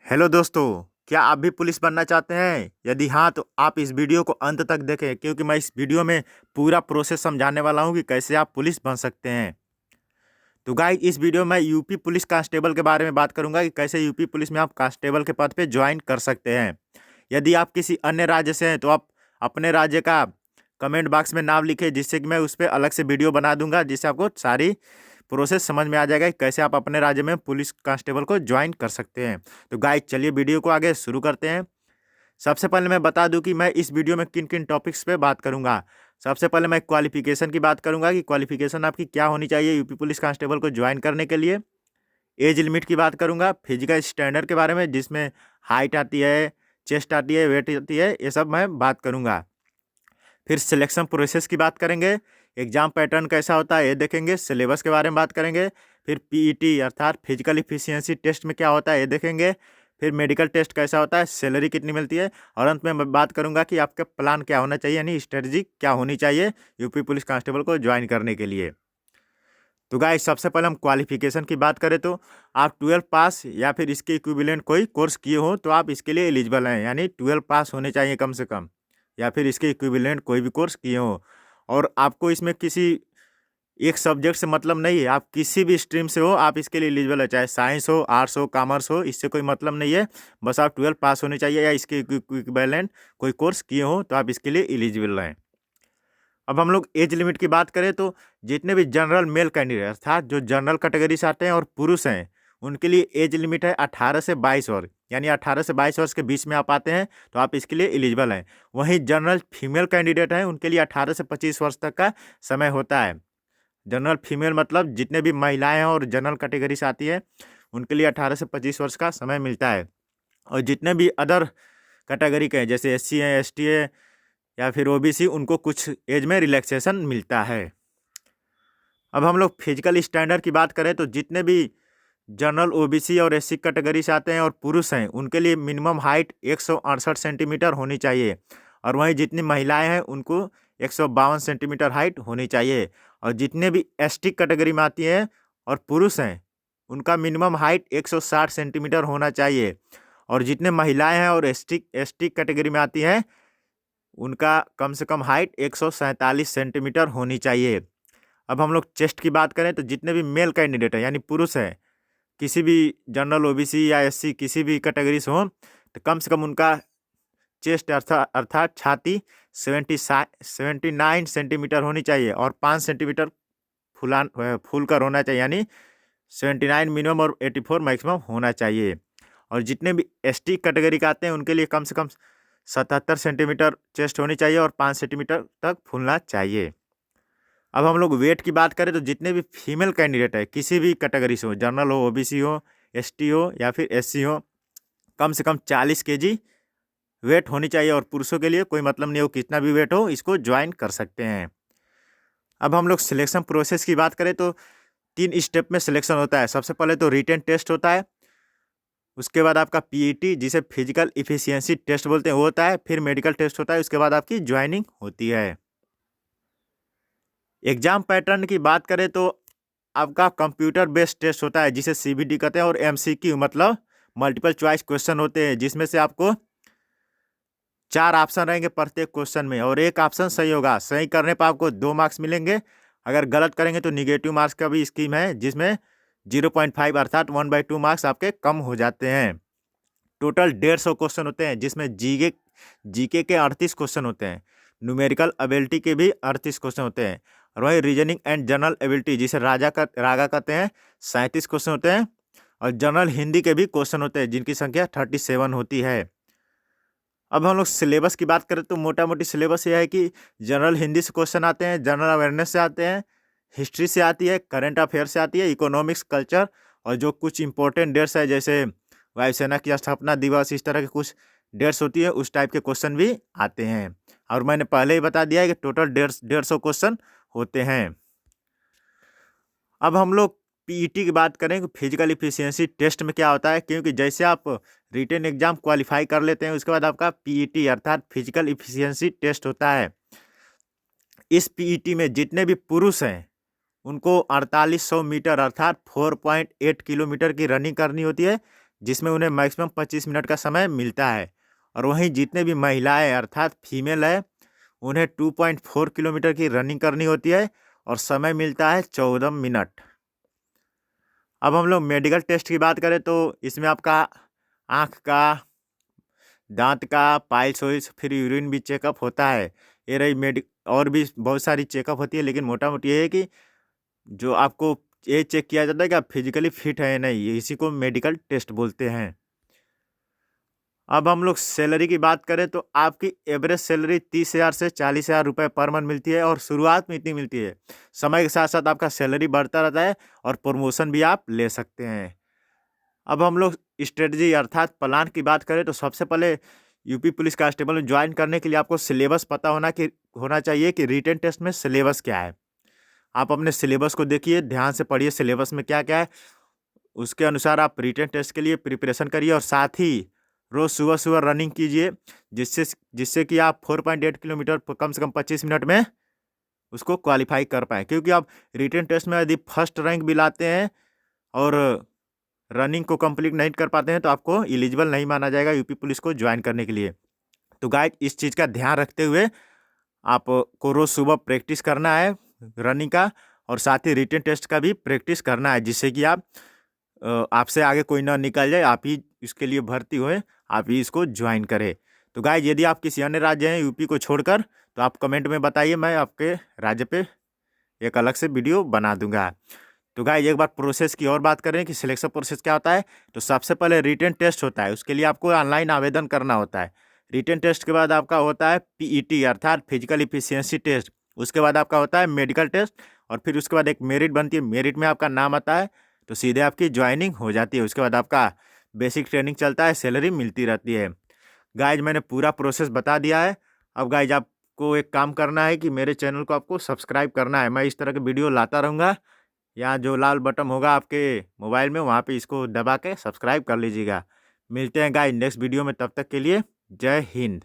Hello दोस्तों, क्या आप भी पुलिस बनना चाहते हैं? यदि हाँ, तो आप इस वीडियो को अंत तक देखें क्योंकि मैं इस वीडियो में पूरा प्रोसेस समझाने वाला हूँ कि कैसे आप पुलिस बन सकते हैं। तो गाइस, इस वीडियो में यूपी पुलिस कांस्टेबल के बारे में बात करूंगा कि कैसे यूपी पुलिस में आप कांस्टेबल के पद पे ज्वाइन कर सकते हैं। यदि आप किसी अन्य राज्य से हैं तो आप अपने राज्य का कमेंट बॉक्स में नाम लिखें, जिससे कि मैं उस पर अलग से वीडियो बना दूंगा, जिससे आपको सारी प्रोसेस समझ में आ जाएगा कि कैसे आप अपने राज्य में पुलिस कांस्टेबल को ज्वाइन कर सकते हैं। तो गाइस, चलिए वीडियो को आगे शुरू करते हैं। सबसे पहले मैं बता दूं कि मैं इस वीडियो में किन किन टॉपिक्स पे बात करूंगा। सबसे पहले मैं क्वालिफिकेशन की बात करूंगा कि क्वालिफिकेशन आपकी क्या होनी चाहिए यूपी पुलिस कांस्टेबल को ज्वाइन करने के लिए। एज लिमिट की बात करूंगा, फिजिकल स्टैंडर्ड के बारे में जिसमें हाइट आती है, चेस्ट आती है, वेट आती है, ये सब मैं बात करूंगा। फिर सिलेक्शन प्रोसेस की बात करेंगे, एग्जाम पैटर्न कैसा होता है ये देखेंगे, सिलेबस के बारे में बात करेंगे। फिर पीईटी अर्थात फिजिकल इफिशियंसी टेस्ट में क्या होता है ये देखेंगे। फिर मेडिकल टेस्ट कैसा होता है, सैलरी कितनी मिलती है, और अंत में मैं बात करूंगा कि आपका प्लान क्या होना चाहिए, यानी स्ट्रेटजी क्या होनी चाहिए यूपी पुलिस कांस्टेबल को ज्वाइन करने के लिए। तो गाइस, सबसे पहले हम क्वालिफिकेशन की बात करें तो आप 12 पास या फिर इसके इक्विवेलेंट कोई कोर्स किए हो तो आप इसके लिए एलिजिबल हैं, यानी 12 पास होने चाहिए कम से कम, या फिर इसके इक्विवेलेंट कोई भी कोर्स किए हो। और आपको इसमें किसी एक सब्जेक्ट से मतलब नहीं है, आप किसी भी स्ट्रीम से हो आप इसके लिए एलिजिबल है, चाहे साइंस हो, आर्ट्स हो, कॉमर्स हो, इससे कोई मतलब नहीं है। बस आप 12 पास होने चाहिए या इसके इक्विवेलेंट कोई कोर्स किए हो तो आप इसके लिए एलिजिबल हैं। अब हम लोग एज लिमिट की बात करें तो जितने भी जनरल मेल कैंडिडेट अर्थात जो जनरल कैटेगरी से आते हैं और पुरुष हैं, उनके लिए एज लिमिट है 18 से 22 वर्ष, यानी 18 से 22 वर्ष के बीच में आप आते हैं तो आप इसके लिए एलिजिबल हैं। वहीं जनरल फीमेल कैंडिडेट हैं, उनके लिए 18 से 25 वर्ष तक का समय होता है। जनरल फीमेल मतलब जितने भी महिलाएं हैं और जनरल कैटेगरी से आती है, उनके लिए 18 से 25 वर्ष का समय मिलता है। और जितने भी अदर कैटेगरी के हैं, जैसे SC है, ST है, या फिर OBC, उनको कुछ एज में रिलैक्सेशन मिलता है। अब हम लोग फिजिकल स्टैंडर्ड की बात करें तो जितने भी जनरल OBC और SC कैटेगरी से आते हैं और पुरुष हैं, उनके लिए मिनिमम हाइट 168 सेंटीमीटर होनी चाहिए। और वहीं जितनी महिलाएं हैं उनको 152 सेंटीमीटर हाइट होनी चाहिए। और जितने भी ST कैटेगरी में आती हैं और पुरुष हैं, उनका मिनिमम हाइट 160 सेंटीमीटर होना चाहिए। और जितने महिलाएं हैं और ST कैटेगरी में आती हैं, उनका कम से कम हाइट 147 सेंटीमीटर होनी चाहिए। अब हम लोग चेस्ट की बात करें तो जितने भी मेल कैंडिडेट हैं यानी पुरुष हैं, किसी भी जनरल OBC या SC किसी भी कैटेगरी से हो, तो कम से कम उनका चेस्ट अर्थात छाती 79 सेंटीमीटर होनी चाहिए और 5 सेंटीमीटर फूल कर होना चाहिए, यानी 79 मिनिमम और 84 मैक्सिमम होना चाहिए। और जितने भी ST कैटेगरी के आते हैं उनके लिए कम से कम 77 सेंटीमीटर चेस्ट होनी चाहिए और 5 सेंटीमीटर तक फूलना चाहिए। अब हम लोग वेट की बात करें तो जितने भी फीमेल कैंडिडेट है किसी भी कैटेगरी से हो, जनरल हो, OBC हो, ST हो या फिर SC हो, कम से कम 40 kg वेट होनी चाहिए। और पुरुषों के लिए कोई मतलब नहीं हो, कितना भी वेट हो इसको ज्वाइन कर सकते हैं। अब हम लोग सिलेक्शन प्रोसेस की बात करें तो 3 स्टेप में सिलेक्शन होता है। सबसे पहले तो रिटन टेस्ट होता है, उसके बाद आपका PET जिसे फिजिकल इफिशियंसी टेस्ट बोलते हैं वो होता है, फिर मेडिकल टेस्ट होता है, उसके बाद आपकी ज्वाइनिंग होती है। एग्जाम पैटर्न की बात करें तो आपका कंप्यूटर बेस्ड टेस्ट होता है जिसे CBT कहते हैं, और MCQ मतलब मल्टीपल चॉइस क्वेश्चन होते हैं, जिसमें से आपको 4 ऑप्शन रहेंगे प्रत्येक क्वेश्चन में और एक ऑप्शन सही होगा। सही करने पर आपको 2 मार्क्स मिलेंगे, अगर गलत करेंगे तो निगेटिव मार्क्स का भी स्कीम है, जिसमें 0.5 अर्थात 1/2 मार्क्स आपके कम हो जाते हैं। टोटल 150 क्वेश्चन होते हैं, जिसमें जीके के 38 क्वेश्चन होते हैं, न्यूमेरिकल एबिलिटी के भी 38 क्वेश्चन होते हैं, और वही रीजनिंग एंड जनरल एबिलिटी जिसे रागा कहते हैं 37 क्वेश्चन होते हैं, और जनरल हिंदी के भी क्वेश्चन होते हैं जिनकी संख्या 37 होती है। अब हम लोग सिलेबस की बात करें तो मोटा मोटी सिलेबस ये है कि जनरल हिंदी से क्वेश्चन आते हैं, जनरल अवेयरनेस से आते हैं, हिस्ट्री से आती है, करंट अफेयर से आती है, इकोनॉमिक्स, कल्चर, और जो कुछ इंपॉर्टेंट डेट्स है जैसे वायुसेना की स्थापना दिवस, इस तरह के कुछ डेट्स होती है, उस टाइप के क्वेश्चन भी आते हैं। और मैंने पहले ही बता दिया है कि टोटल 150 क्वेश्चन होते हैं। अब हम लोग PET की बात करें कि फिजिकल इफिशियंसी टेस्ट में क्या होता है, क्योंकि जैसे आप रिटन एग्जाम क्वालिफाई कर लेते हैं उसके बाद आपका PET अर्थात फिजिकल इफिशियंसी टेस्ट होता है। इस PET में जितने भी पुरुष हैं उनको 4800 मीटर अर्थात 4.8 किलोमीटर की रनिंग करनी होती है, जिसमें उन्हें मैक्सिमम 25 मिनट का समय मिलता है। और वहीं जितने भी महिलाएं अर्थात फीमेल है उन्हें 2.4 किलोमीटर की रनिंग करनी होती है और समय मिलता है 14 मिनट। अब हम लोग मेडिकल टेस्ट की बात करें तो इसमें आपका आँख का, दांत का, पाइल्स वाइल्स, फिर यूरिन भी चेकअप होता है। ये रही और भी बहुत सारी चेकअप होती है, लेकिन मोटा मोटी ये है कि जो आपको ये चेक किया जाता है कि आप फिजिकली फिट है या नहीं, इसी को मेडिकल टेस्ट बोलते हैं। अब हम लोग सैलरी की बात करें तो आपकी एवरेज सैलरी 30,000 से 40,000 रुपये पर मंथ मिलती है और शुरुआत में इतनी मिलती है। समय के साथ साथ आपका सैलरी बढ़ता रहता है और प्रमोशन भी आप ले सकते हैं। अब हम लोग स्ट्रेटजी अर्थात प्लान की बात करें तो सबसे पहले यूपी पुलिस कांस्टेबल में ज्वाइन करने के लिए आपको सिलेबस पता होना चाहिए कि रिटन टेस्ट में सिलेबस क्या है। आप अपने सिलेबस को देखिए, ध्यान से पढ़िए सिलेबस में क्या क्या है, उसके अनुसार आप रिटन टेस्ट के लिए प्रिपरेशन करिए और साथ ही रोज़ सुबह सुबह रनिंग कीजिए, जिससे जिससे कि आप 4.8 किलोमीटर कम से कम 25 मिनट में उसको क्वालिफाई कर पाएँ। क्योंकि आप रिटन टेस्ट में यदि फर्स्ट रैंक भी लाते हैं और रनिंग को कंप्लीट नहीं कर पाते हैं तो आपको एलिजिबल नहीं माना जाएगा यूपी पुलिस को ज्वाइन करने के लिए। तो गाइस इस चीज़ का ध्यान रखते हुए आपको रोज़ सुबह प्रैक्टिस करना है रनिंग का और साथ ही रिटन टेस्ट का भी प्रैक्टिस करना है, जिससे कि आपसे आगे कोई ना निकल जाए, आप ही इसके लिए भर्ती हुए, आप ही इसको ज्वाइन करें। तो गाइस यदि आप किसी अन्य राज्य हैं यूपी को छोड़कर तो आप कमेंट में बताइए, मैं आपके राज्य पे एक अलग से वीडियो बना दूंगा। तो गाइस एक बार प्रोसेस की और बात करें कि सिलेक्शन प्रोसेस क्या होता है, तो सबसे पहले रिटन टेस्ट होता है, उसके लिए आपको ऑनलाइन आवेदन करना होता है। रिटन टेस्ट के बाद आपका होता है पीईटी अर्थात फिजिकल इफिशियंसी टेस्ट, उसके बाद आपका होता है मेडिकल टेस्ट और फिर उसके बाद एक मेरिट बनती है, मेरिट में आपका नाम आता है तो सीधे आपकी ज्वाइनिंग हो जाती है। उसके बाद आपका बेसिक ट्रेनिंग चलता है, सैलरी मिलती रहती है। गाइज मैंने पूरा प्रोसेस बता दिया है। अब गाइज आपको एक काम करना है कि मेरे चैनल को आपको सब्सक्राइब करना है, मैं इस तरह के वीडियो लाता रहूँगा। यहाँ जो लाल बटन होगा आपके मोबाइल में वहाँ पे इसको दबा के सब्सक्राइब कर लीजिएगा। मिलते हैं गाइज नेक्स्ट वीडियो में, तब तक के लिए जय हिंद।